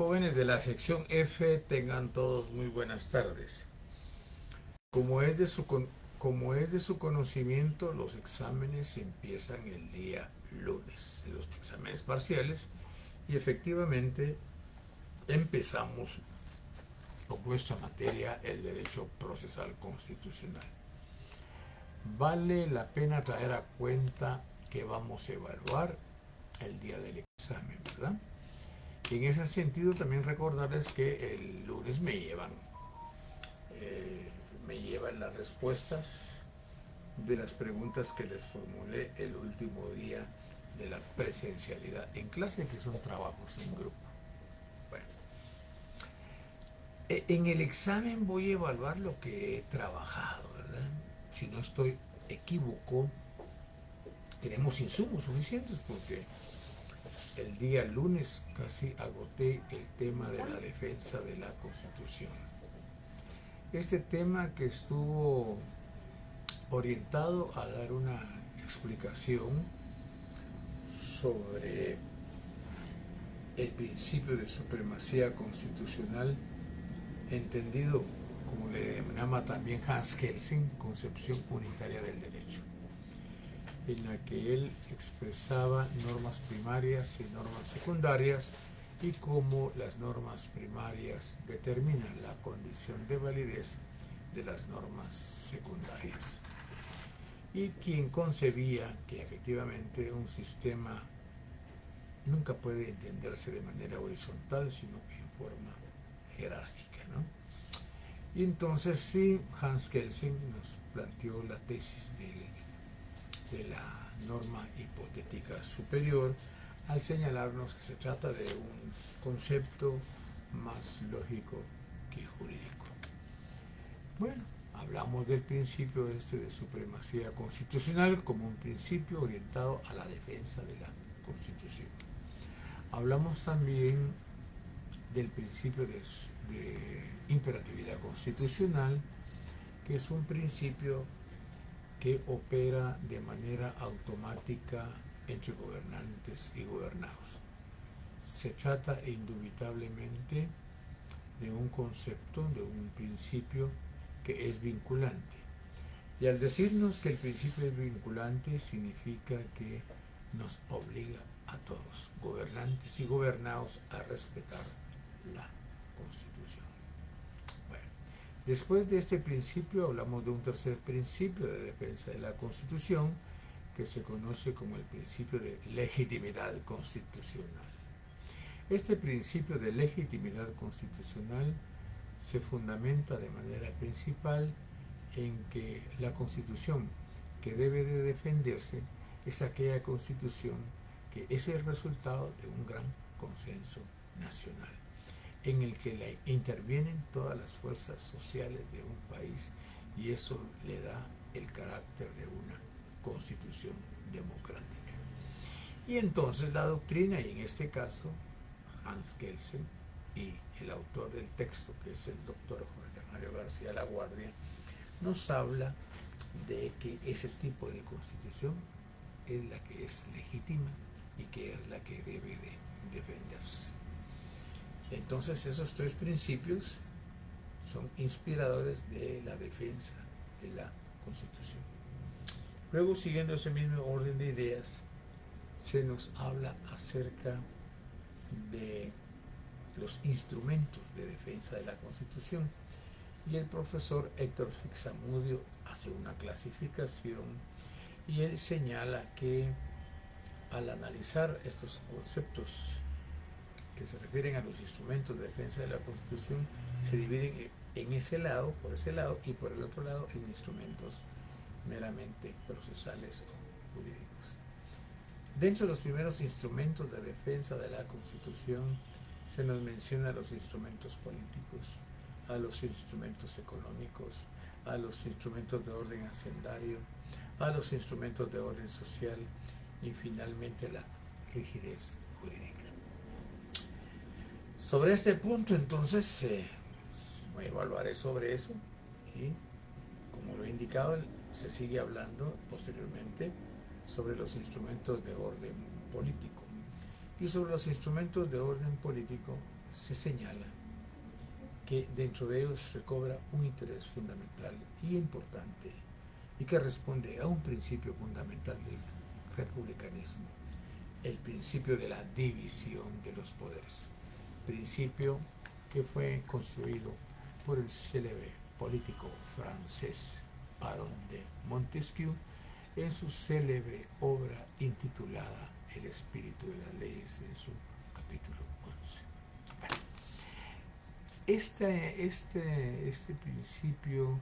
jóvenes de la sección F, tengan todos muy buenas tardes. Como es de su, como es de su conocimiento, los exámenes empiezan el día lunes, los exámenes parciales, y efectivamente empezamos con nuestra materia, el derecho procesal constitucional. Vale la pena traer a cuenta que vamos a evaluar el día del examen, ¿verdad? Y en ese sentido también recordarles que el lunes me llevan las respuestas de las preguntas que les formulé el último día de la presencialidad en clase, que son trabajos en grupo. Bueno, en el examen voy a evaluar lo que he trabajado, ¿verdad? Si no estoy equívoco, tenemos insumos suficientes porque el día lunes casi agoté el tema de la defensa de la Constitución. Este tema que estuvo orientado a dar una explicación sobre el principio de supremacía constitucional, entendido como le llama también Hans Kelsen, concepción unitaria del derecho, en la que él expresaba normas primarias y normas secundarias y cómo las normas primarias determinan la condición de validez de las normas secundarias. Y quien concebía que efectivamente un sistema nunca puede entenderse de manera horizontal, sino en forma jerárquica, ¿no? Y entonces sí, Hans Kelsen nos planteó la tesis de la norma hipotética superior al señalarnos que se trata de un concepto más lógico que jurídico. Bueno, hablamos del principio de supremacía constitucional como un principio orientado a la defensa de la Constitución. Hablamos también del principio de imperatividad constitucional, que es un principio que opera de manera automática entre gobernantes y gobernados. Se trata indubitablemente de un concepto, de un principio que es vinculante. Y al decirnos que el principio es vinculante, significa que nos obliga a todos, gobernantes y gobernados, a respetar la Constitución. Bueno, después de este principio hablamos de un tercer principio de defensa de la Constitución, que se conoce como el principio de legitimidad constitucional. Este principio de legitimidad constitucional se fundamenta de manera principal en que la Constitución que debe de defenderse es aquella Constitución que es el resultado de un gran consenso nacional, en el que intervienen todas las fuerzas sociales de un país, y eso le da el carácter de una constitución democrática. Y entonces la doctrina, y en este caso Hans Kelsen y el autor del texto, que es el doctor Jorge Mario García Laguardia, nos habla de que ese tipo de constitución es la que es legítima y que es la que debe de defenderse. Entonces esos tres principios son inspiradores de la defensa de la Constitución. Luego, siguiendo ese mismo orden de ideas, se nos habla acerca de los instrumentos de defensa de la Constitución, y el profesor Héctor Fixamudio hace una clasificación y él señala que al analizar estos conceptos que se refieren a los instrumentos de defensa de la Constitución, se dividen en ese lado, por ese lado, y por el otro lado en instrumentos meramente procesales o jurídicos. Dentro de los primeros instrumentos de defensa de la Constitución se nos menciona a los instrumentos políticos, a los instrumentos económicos, a los instrumentos de orden hacendario, a los instrumentos de orden social y finalmente la rigidez jurídica. Sobre este punto, entonces, evaluaré sobre eso, y como lo he indicado, se sigue hablando posteriormente sobre los instrumentos de orden político. Y sobre los instrumentos de orden político se señala que dentro de ellos recobra un interés fundamental y importante y que responde a un principio fundamental del republicanismo, el principio de la división de los poderes, principio que fue construido por el célebre político francés Baron de Montesquieu en su célebre obra intitulada El espíritu de las leyes, en su capítulo 11. Bueno, este principio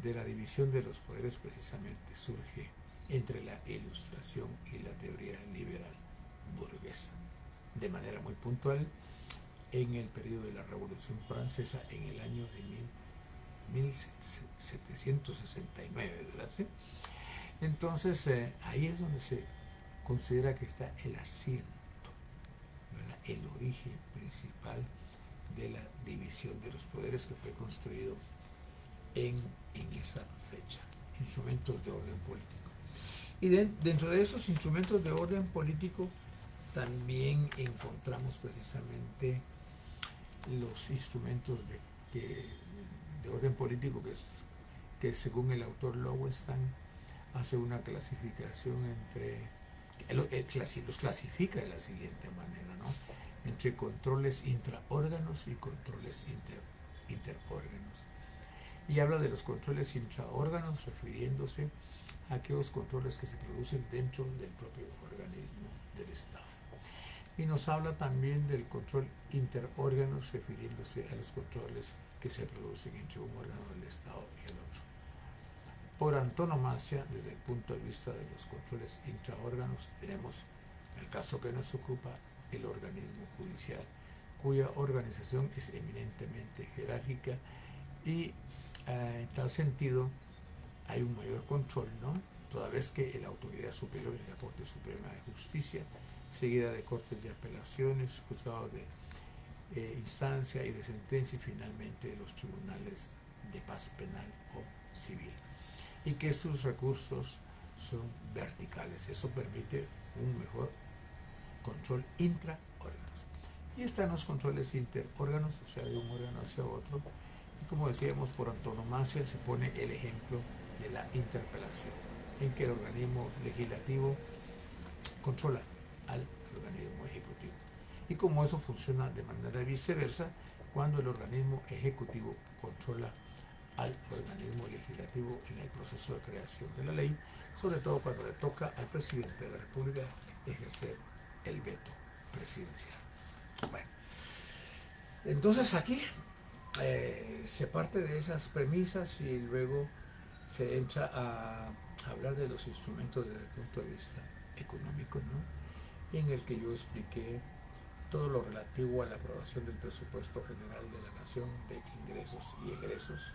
de la división de los poderes precisamente surge entre la Ilustración y la teoría liberal burguesa, de manera muy puntual en el periodo de la Revolución Francesa en el año de 1769, ¿verdad? ¿Sí? Entonces ahí es donde se considera que está el asiento, ¿verdad? El origen principal de la división de los poderes que fue construido en esa fecha, instrumentos de orden político. Y dentro de esos instrumentos de orden político también encontramos precisamente los instrumentos de orden político que según el autor Lowenstein hace una clasificación los clasifica de la siguiente manera, ¿no? Entre controles intraórganos y controles interórganos. Y habla de los controles intraórganos refiriéndose a aquellos controles que se producen dentro del propio organismo del Estado. Y nos habla también del control interórganos refiriéndose a los controles que se producen entre un órgano del Estado y el otro. Por antonomasia, desde el punto de vista de los controles intraórganos, tenemos el caso que nos ocupa, el organismo judicial, cuya organización es eminentemente jerárquica y en tal sentido hay un mayor control, ¿no? Toda vez que la autoridad superior es la Corte Suprema de Justicia, seguida de cortes de apelaciones, juzgados de instancia y de sentencia, y finalmente los tribunales de paz penal o civil, y que sus recursos son verticales. Eso permite un mejor control intraórganos. Y están los controles interórganos, o sea, de un órgano hacia otro, y como decíamos, por antonomasia se pone el ejemplo de la interpelación, en que el organismo legislativo controla al organismo ejecutivo. Y como eso funciona de manera viceversa, cuando el organismo ejecutivo controla al organismo legislativo en el proceso de creación de la ley, sobre todo cuando le toca al presidente de la República ejercer el veto presidencial. Bueno, entonces aquí se parte de esas premisas y luego se entra a hablar de los instrumentos desde el punto de vista económico, ¿no? En el que yo expliqué todo lo relativo a la aprobación del presupuesto general de la nación, de ingresos y egresos,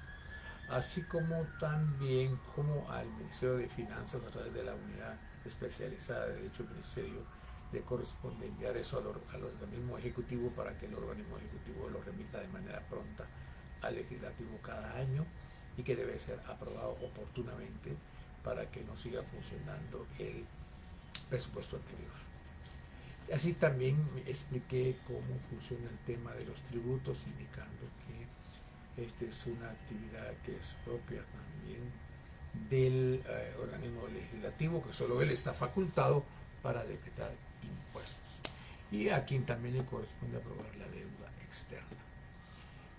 así como también como al Ministerio de Finanzas, a través de la unidad especializada de dicho ministerio, le corresponde enviar eso al organismo ejecutivo para que el organismo ejecutivo lo remita de manera pronta al legislativo cada año y que debe ser aprobado oportunamente para que no siga funcionando el presupuesto anterior. Así también expliqué cómo funciona el tema de los tributos, indicando que esta es una actividad que es propia también del organismo legislativo, que solo él está facultado para decretar impuestos, y a quien también le corresponde aprobar la deuda externa.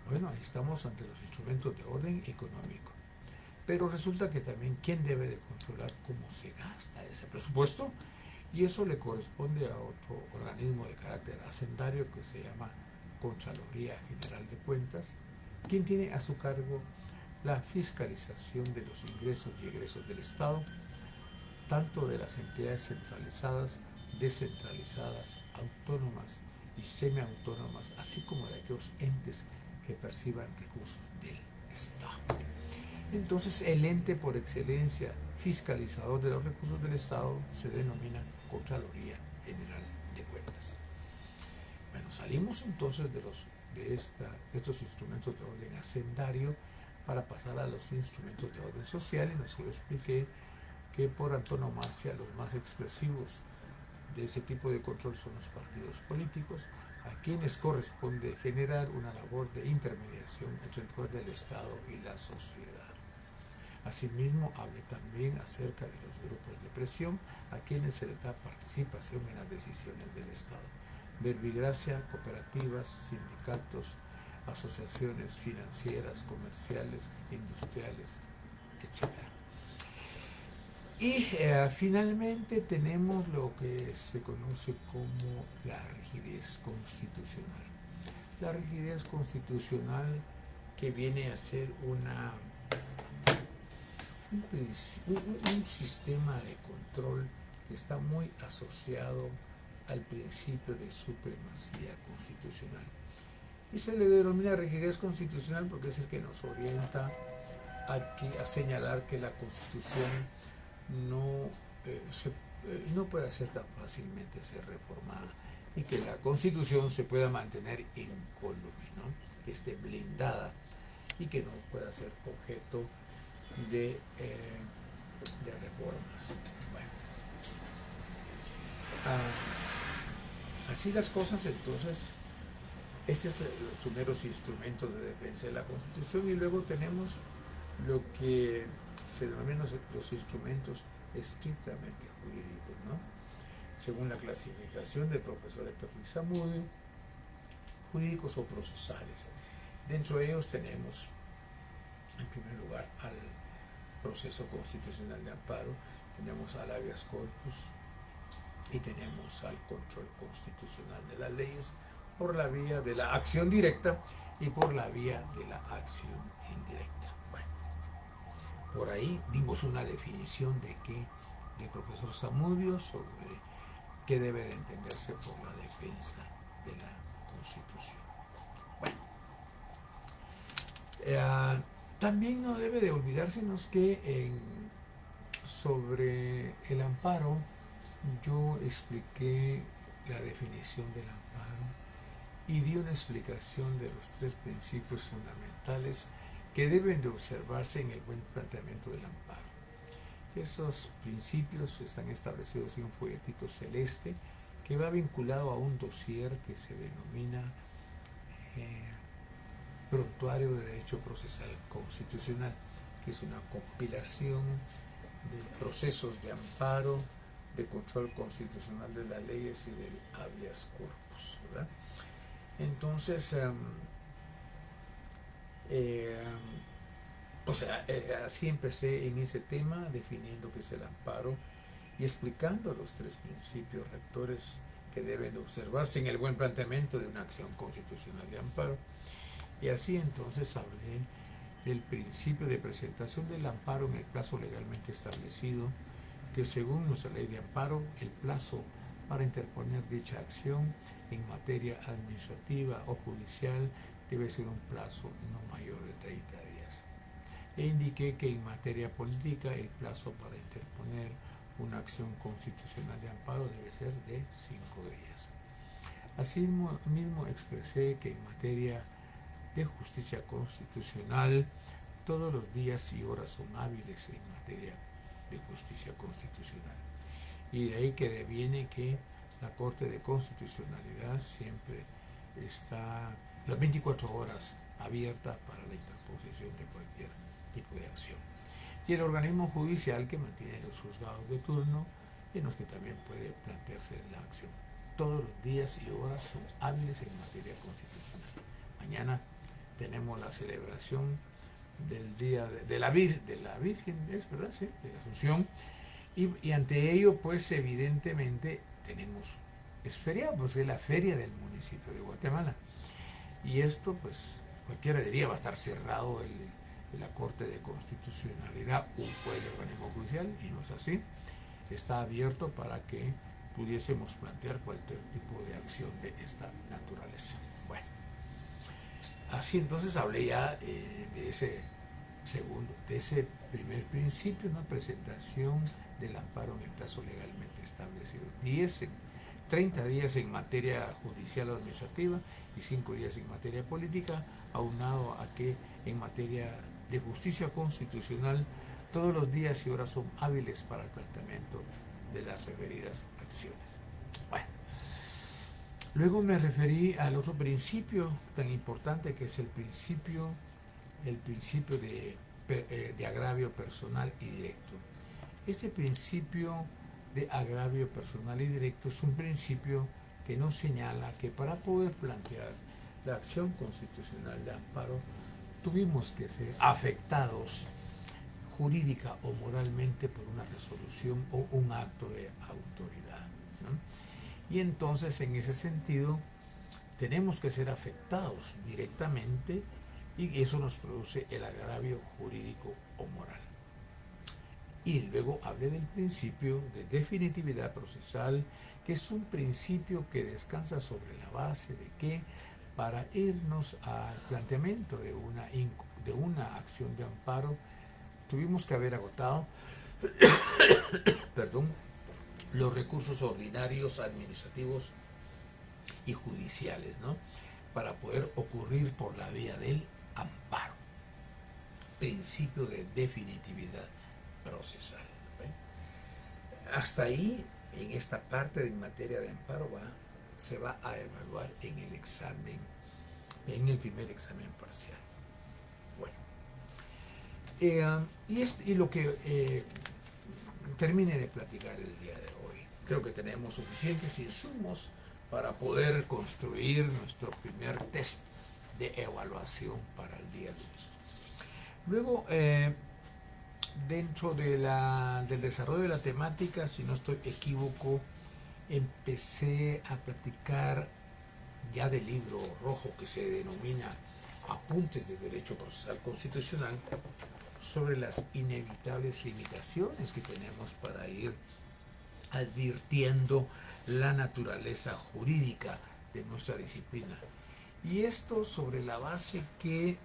Bueno, ahí estamos ante los instrumentos de orden económico. Pero resulta que también quién debe de controlar cómo se gasta ese presupuesto, y eso le corresponde a otro organismo de carácter hacendario que se llama Contraloría General de Cuentas, quien tiene a su cargo la fiscalización de los ingresos y egresos del Estado, tanto de las entidades centralizadas, descentralizadas, autónomas y semiautónomas, así como de aquellos entes que perciban recursos del Estado. Entonces, el ente por excelencia fiscalizador de los recursos del Estado se denomina Contraloría General de Cuentas. Bueno, salimos entonces de estos instrumentos de orden hacendario para pasar a los instrumentos de orden social, en los que yo expliqué que por antonomasia los más expresivos de ese tipo de control son los partidos políticos, a quienes corresponde generar una labor de intermediación entre el poder del Estado y la sociedad. Asimismo, hable también acerca de los grupos de presión a quienes se les da participación en las decisiones del Estado. Verbigracia, cooperativas, sindicatos, asociaciones financieras, comerciales, industriales, etc. Y finalmente tenemos lo que se conoce como la rigidez constitucional. La rigidez constitucional, que viene a ser un sistema de control que está muy asociado al principio de supremacía constitucional. Y se le denomina rigidez constitucional porque es el que nos orienta a señalar que la Constitución no puede ser tan fácilmente ser reformada y que la Constitución se pueda mantener incólume, ¿no? Que esté blindada y que no pueda ser objeto de reformas. Bueno, así las cosas. Entonces, estos son los primeros instrumentos de defensa de la Constitución, y luego tenemos lo que se denominan los instrumentos estrictamente jurídicos, ¿no? Según la clasificación del profesor Héctor Ruiz Zamudio, jurídicos o procesales. Dentro de ellos tenemos, en primer lugar, al proceso constitucional de amparo, tenemos al habeas corpus y tenemos al control constitucional de las leyes por la vía de la acción directa y por la vía de la acción indirecta. Bueno, por ahí dimos una definición del profesor Zamudio sobre qué debe de entenderse por la defensa de la Constitución. Bueno, también no debe de olvidársenos que sobre el amparo yo expliqué la definición del amparo y di una explicación de los 3 principios fundamentales que deben de observarse en el buen planteamiento del amparo. Esos principios están establecidos en un folletito celeste que va vinculado a un dossier que se denomina Prontuario de Derecho Procesal Constitucional, que es una compilación de procesos de amparo, de control constitucional de las leyes y del habeas corpus, ¿verdad? Entonces, así empecé en ese tema, definiendo qué es el amparo y explicando los 3 principios rectores que deben de observarse en el buen planteamiento de una acción constitucional de amparo. Y así entonces hablé del principio de presentación del amparo en el plazo legalmente establecido, que según nuestra ley de amparo, el plazo para interponer dicha acción en materia administrativa o judicial debe ser un plazo no mayor de 30 días. E indiqué que en materia política el plazo para interponer una acción constitucional de amparo debe ser de 5 días. Asimismo expresé que en materia de justicia constitucional todos los días y horas son hábiles en materia de justicia constitucional, y de ahí que deviene que la Corte de Constitucionalidad siempre está las 24 horas abierta para la interposición de cualquier tipo de acción, y el organismo judicial que mantiene los juzgados de turno, en los que también puede plantearse la acción. Todos los días y horas son hábiles en materia constitucional. Mañana tenemos la celebración del día de la Virgen, ¿es verdad? Sí, de la Asunción, y ante ello, pues evidentemente es feriado, pues es la feria del municipio de Guatemala, y esto, pues cualquiera diría, va a estar cerrado la Corte de Constitucionalidad o el organismo judicial, y no es así. Está abierto para que pudiésemos plantear cualquier tipo de acción de esta naturaleza. Bueno, así entonces hablé ya de ese primer principio, una presentación del amparo en el plazo legalmente establecido. 30 días en materia judicial o administrativa y 5 días en materia política, aunado a que en materia de justicia constitucional todos los días y horas son hábiles para el planteamiento de las referidas acciones. Luego me referí al otro principio tan importante que es el principio de agravio personal y directo. Este principio de agravio personal y directo es un principio que nos señala que para poder plantear la acción constitucional de amparo tuvimos que ser afectados jurídica o moralmente por una resolución o un acto de autoridad, ¿no? Y entonces en ese sentido tenemos que ser afectados directamente y eso nos produce el agravio jurídico o moral. Y luego hablé del principio de definitividad procesal, que es un principio que descansa sobre la base de que para irnos al planteamiento de una acción de amparo tuvimos que haber agotado perdón, los recursos ordinarios, administrativos y judiciales, ¿no? Para poder ocurrir por la vía del amparo. Principio de definitividad procesal. Hasta ahí, en esta parte de materia de amparo, se va a evaluar en el examen, en el primer examen parcial. Bueno, y lo que termine de platicar el día de hoy. Creo que tenemos suficientes insumos para poder construir nuestro primer test de evaluación para el día lunes. Luego, dentro del desarrollo de la temática, si no estoy equívoco, empecé a platicar ya del libro rojo que se denomina Apuntes de Derecho Procesal Constitucional sobre las inevitables limitaciones que tenemos para ir advirtiendo la naturaleza jurídica de nuestra disciplina. Y esto sobre la base que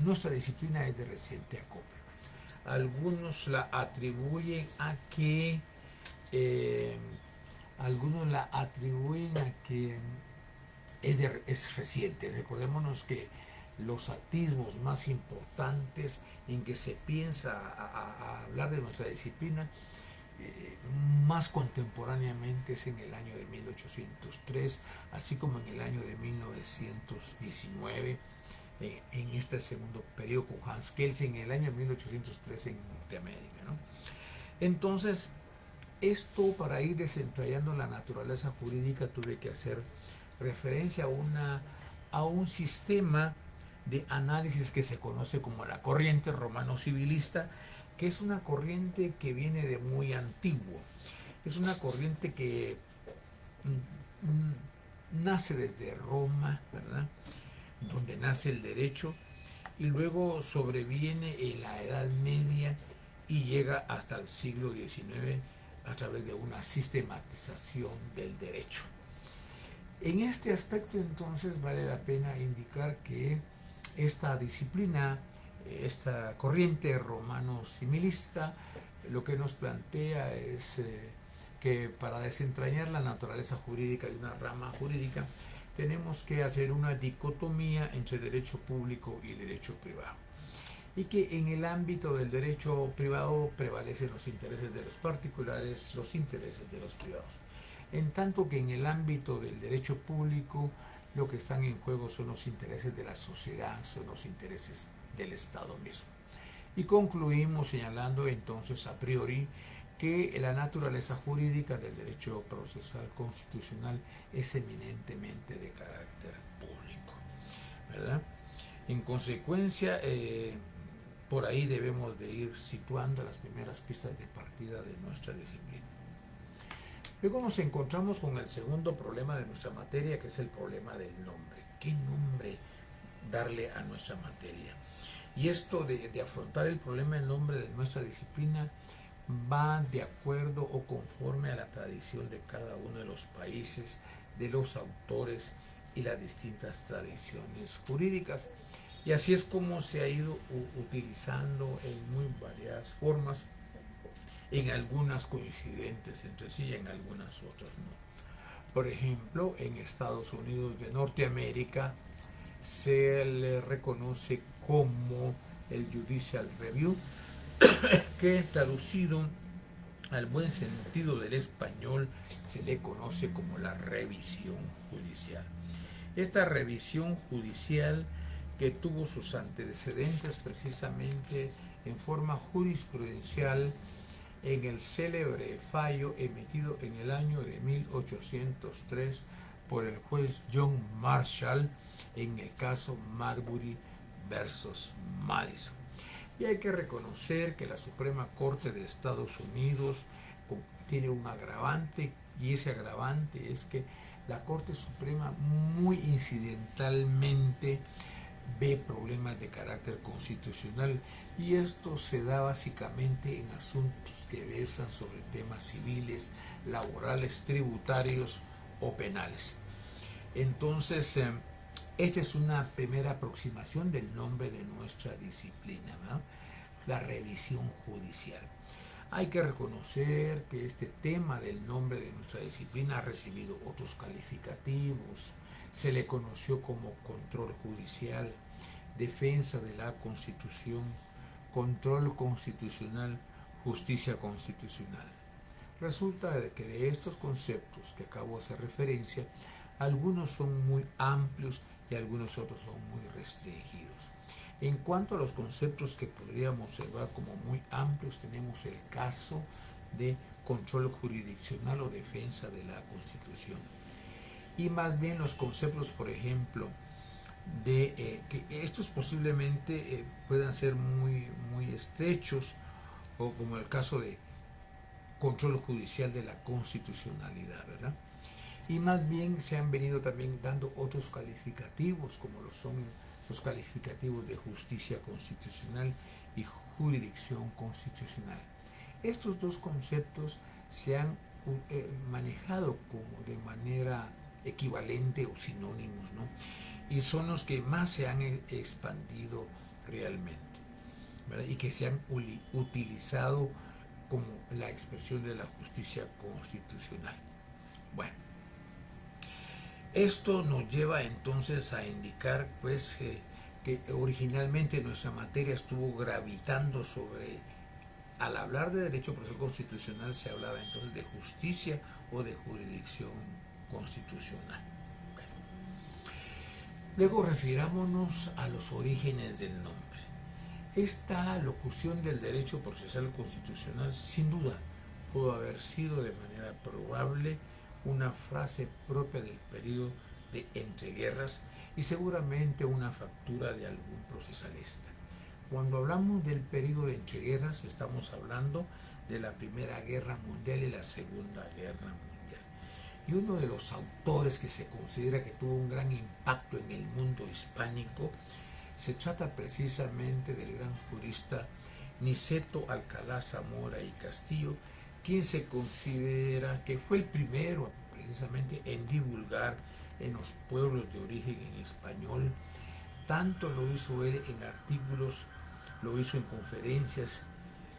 nuestra disciplina es de reciente acopio. Algunos la atribuyen a que es reciente. Recordémonos que los atisbos más importantes en que se piensa a hablar de nuestra disciplina más contemporáneamente es en el año de 1803, así como en el año de 1919, en este segundo periodo con Hans Kelsen, en el año 1813 en Norteamérica, ¿no? Entonces, esto para ir desentrañando la naturaleza jurídica tuve que hacer referencia a un sistema de análisis que se conoce como la corriente romano-civilista, que es una corriente que viene de muy antiguo. Es una corriente que nace desde Roma, ¿verdad?, donde nace el derecho, y luego sobreviene en la Edad Media y llega hasta el siglo XIX a través de una sistematización del derecho. En este aspecto, entonces, vale la pena indicar que esta disciplina, esta corriente romano-similista, lo que nos plantea es que para desentrañar la naturaleza jurídica de una rama jurídica, tenemos que hacer una dicotomía entre derecho público y derecho privado. Y que en el ámbito del derecho privado prevalecen los intereses de los particulares, los intereses de los privados. En tanto que en el ámbito del derecho público lo que están en juego son los intereses de la sociedad, son los intereses del Estado mismo. Y concluimos señalando entonces a priori que la naturaleza jurídica del derecho procesal constitucional es eminentemente de carácter público, ¿verdad? En consecuencia, por ahí debemos de ir situando las primeras pistas de partida de nuestra disciplina. Luego nos encontramos con el segundo problema de nuestra materia, que es el problema del nombre. ¿Qué nombre darle a nuestra materia? Y esto de afrontar el problema del nombre de nuestra disciplina va de acuerdo o conforme a la tradición de cada uno de los países, de los autores y las distintas tradiciones jurídicas. Y así es como se ha ido utilizando en muy variadas formas, en algunas coincidentes entre sí y en algunas otras no. Por ejemplo, en Estados Unidos de Norteamérica se le reconoce como el Judicial Review, que traducido al buen sentido del español se le conoce como la revisión judicial. Esta revisión judicial, que tuvo sus antecedentes precisamente en forma jurisprudencial en el célebre fallo emitido en el año de 1803 por el juez John Marshall en el caso Marbury versus Madison. Y hay que reconocer que la Suprema Corte de Estados Unidos tiene un agravante, y ese agravante es que la Corte Suprema muy incidentalmente ve problemas de carácter constitucional, y esto se da básicamente en asuntos que versan sobre temas civiles, laborales, tributarios o penales. Entonces, esta es una primera aproximación del nombre de nuestra disciplina, ¿no? La revisión judicial. Hay que reconocer que este tema del nombre de nuestra disciplina ha recibido otros calificativos. Se le conoció como control judicial, defensa de la Constitución, control constitucional, justicia constitucional. Resulta que de estos conceptos que acabo de hacer referencia, algunos son muy amplios y algunos otros son muy restringidos. En cuanto a los conceptos que podríamos observar como muy amplios, tenemos el caso de control jurisdiccional o defensa de la Constitución. Y más bien los conceptos, por ejemplo, de que estos posiblemente puedan ser muy estrechos, o como el caso de control judicial de la constitucionalidad, ¿verdad? Y más bien se han venido también dando otros calificativos, como lo son los calificativos de justicia constitucional y jurisdicción constitucional. Estos dos conceptos se han manejado como de manera equivalente o sinónimos, ¿no? Y son los que más se han expandido realmente, ¿verdad? Y que se han utilizado como la expresión de la justicia constitucional. Bueno, esto nos lleva entonces a indicar pues que originalmente nuestra materia estuvo gravitando sobre, al hablar de derecho procesal constitucional se hablaba entonces de justicia o de jurisdicción constitucional. Bueno. Luego refirámonos a los orígenes del nombre. Esta locución del derecho procesal constitucional sin duda pudo haber sido de manera probable una frase propia del periodo de entreguerras y seguramente una factura de algún procesalista. Cuando hablamos del periodo de entreguerras estamos hablando de la Primera Guerra Mundial y la Segunda Guerra Mundial. Y uno de los autores que se considera que tuvo un gran impacto en el mundo hispánico se trata precisamente del gran jurista Niceto Alcalá Zamora y Castillo, quien se considera que fue el primero precisamente en divulgar en los pueblos de origen en español. Tanto lo hizo él en artículos, lo hizo en conferencias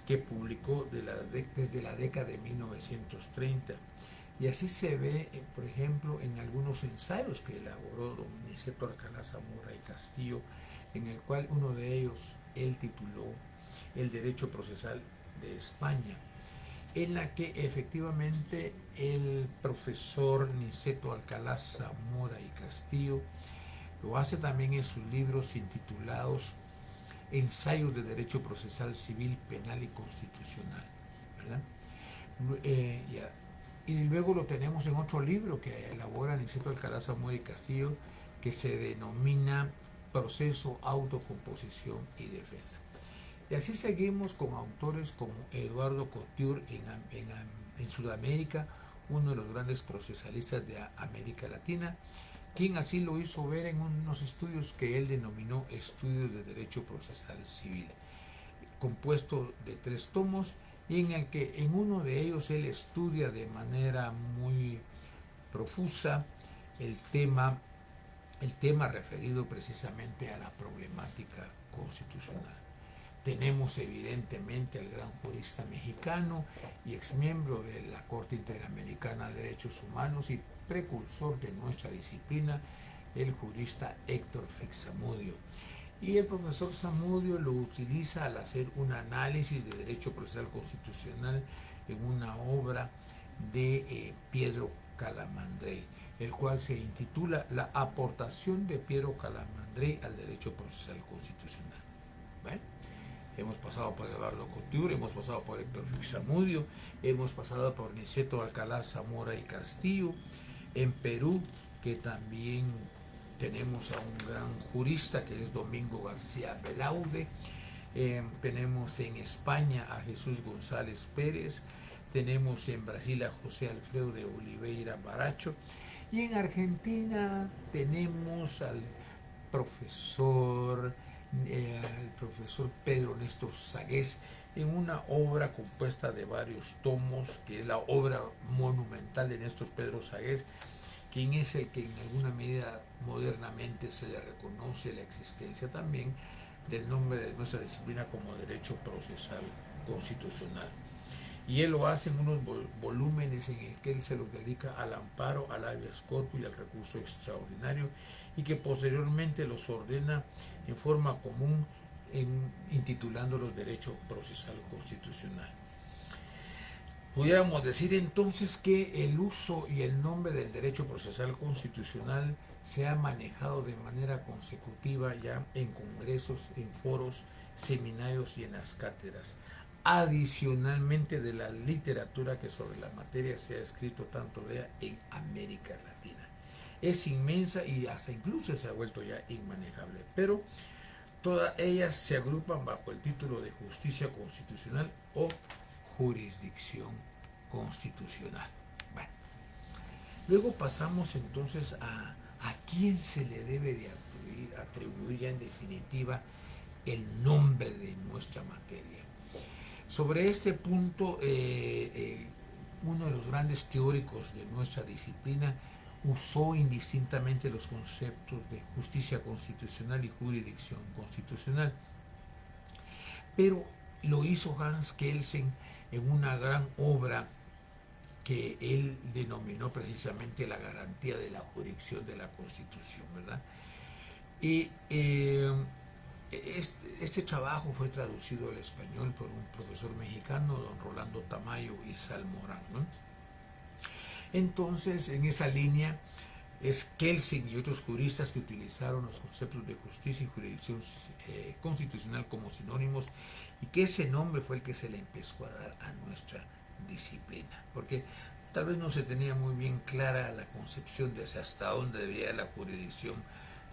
que publicó desde la década de 1930. Y así se ve, por ejemplo, en algunos ensayos que elaboró don Niceto Alcalá Zamora y Castillo, en el cual uno de ellos él tituló El Derecho Procesal de España, en la que efectivamente el profesor Niceto Alcalá Zamora y Castillo lo hace también en sus libros intitulados Ensayos de Derecho Procesal Civil, Penal y Constitucional, ¿verdad? Y luego lo tenemos en otro libro que elabora Niceto Alcalá Zamora y Castillo, que se denomina Proceso, Autocomposición y Defensa. Y así seguimos con autores como Eduardo Couture en Sudamérica, uno de los grandes procesalistas de América Latina, quien así lo hizo ver en unos estudios que él denominó Estudios de Derecho Procesal Civil, compuesto de 3 tomos, y en el que en uno de ellos él estudia de manera muy profusa el tema referido precisamente a la problemática constitucional. Tenemos evidentemente al gran jurista mexicano y exmiembro de la Corte Interamericana de Derechos Humanos y precursor de nuestra disciplina, el jurista Héctor Fix Zamudio. Y el profesor Zamudio lo utiliza al hacer un análisis de derecho procesal constitucional en una obra de Pietro Calamandrei, el cual se intitula La aportación de Pietro Calamandrei al derecho procesal constitucional. ¿Vale? Hemos pasado por Eduardo Couture, hemos pasado por Héctor Zamudio, hemos pasado por Niceto Alcalá Zamora y Castillo. En Perú, que también tenemos a un gran jurista que es Domingo García Belaude. Tenemos en España a Jesús González Pérez. Tenemos en Brasil a José Alfredo de Oliveira Baracho. Y en Argentina tenemos al profesor Pedro Néstor Sagués en una obra compuesta de varios tomos, que es la obra monumental de Néstor Pedro Sagués, quien es el que en alguna medida modernamente se le reconoce la existencia también del nombre de nuestra disciplina como derecho procesal constitucional. Y él lo hace en unos volúmenes en el que él se los dedica al amparo, al habeas corpus y al recurso extraordinario, y que posteriormente los ordena en forma común intitulándolos derecho procesal constitucional. Pudiéramos decir entonces que el uso y el nombre del derecho procesal constitucional se ha manejado de manera consecutiva ya en congresos, en foros, seminarios y en las cátedras, adicionalmente de la literatura que sobre la materia se ha escrito tanto de en América Latina. Es inmensa y hasta incluso se ha vuelto ya inmanejable, pero todas ellas se agrupan bajo el título de justicia constitucional o jurisdicción constitucional. Bueno, luego pasamos entonces a quién se le debe de atribuir ya en definitiva el nombre de nuestra materia. Sobre este punto, uno de los grandes teóricos de nuestra disciplina usó indistintamente los conceptos de justicia constitucional y jurisdicción constitucional, pero lo hizo Hans Kelsen en una gran obra que él denominó precisamente la garantía de la jurisdicción de la Constitución, ¿verdad? Y este trabajo fue traducido al español por un profesor mexicano, don Rolando Tamayo y Salmorán, ¿no? Entonces, en esa línea es Kelsen y otros juristas que utilizaron los conceptos de justicia y jurisdicción constitucional como sinónimos, y que ese nombre fue el que se le empezó a dar a nuestra disciplina, porque tal vez no se tenía muy bien clara la concepción de hasta dónde debía la jurisdicción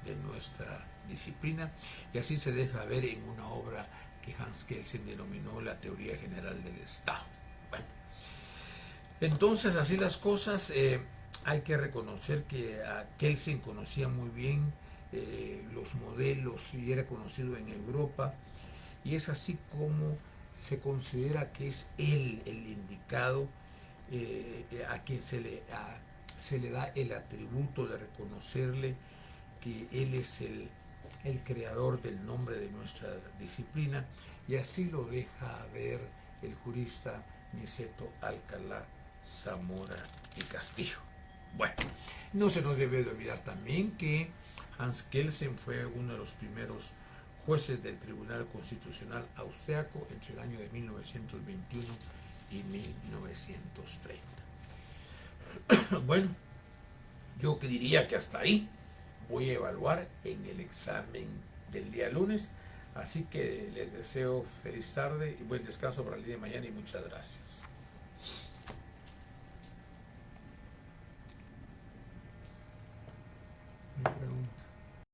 de nuestra disciplina, y así se deja ver en una obra que Hans Kelsen denominó la teoría general del Estado. Bueno, entonces así las cosas. Hay que reconocer que a Kelsen conocía muy bien los modelos y era conocido en Europa, y es así como se considera que es él el indicado a quien se le da el atributo de reconocerle que él es el creador del nombre de nuestra disciplina, y así lo deja ver el jurista Niceto Alcalá Zamora y Castillo. Bueno, no se nos debe de olvidar también que Hans Kelsen fue uno de los primeros jueces del Tribunal Constitucional Austriaco entre el año de 1921 y 1930. Bueno, yo diría que hasta ahí voy a evaluar en el examen del día lunes, así que les deseo feliz tarde y buen descanso para el día de mañana, y muchas gracias.